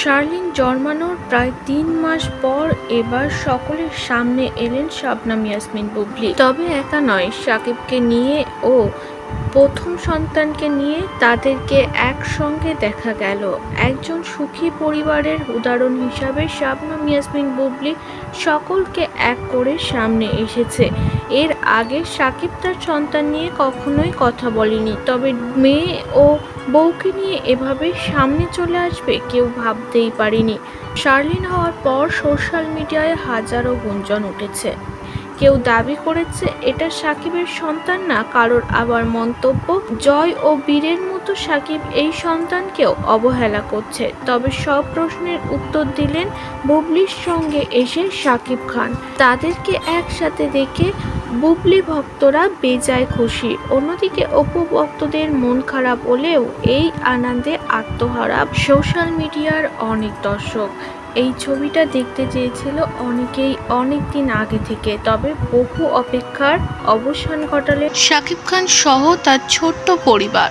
শার্লিন জন্মানোর প্রায় ৩ মাস পর এবার সকলের সামনে এলেন শবনম ইয়াসমিন বুবলি। তবে একা নয়, শাকিবকে নিয়ে ও প্রথম সন্তানকে নিয়ে তাদেরকে একসঙ্গে দেখা গেল। একজন সুখী পরিবারের উদাহরণ হিসাবে শবনম ইয়াসমিন বুবলি সকলকে এক করে সামনে এসেছে। এর আগে শাকিব তার সন্তান নিয়ে কখনোই কথা বলেনি, তবে মেয়ে ও বউকে নিয়ে এভাবে সামনে চলে আসবে কেউ ভাবতেই পারেনি। শার্লিন হওয়ার পর সোশ্যাল মিডিয়ায় হাজারো গুঞ্জন উঠেছে। কেউ দাবি করেছে এটা শাকিবের সন্তান না, কারোর আবার মন্তব্য জয় ও বীরের মতো শাকিব এই সন্তানকেও অবহেলা করছে। তবে সব প্রশ্নের উত্তর দিলেন বুবলির সঙ্গে এসে শাকিব খান। তাদেরকে একসাথে দেখে বুবলি ভক্তরা বেজায় খুশি। অন্যদিকে অপু ভক্তদের মন খারাপ হলেও এই আনন্দে আত্মহারা সোশ্যাল মিডিয়ার অনেক দর্শক। এই ছবিটা দেখতে চেয়েছিল অনেকেই অনেক দিন আগে থেকে, তবে বহু অপেক্ষার অবসান ঘটালেন শাকিব খান সহ তার ছোট্ট পরিবার।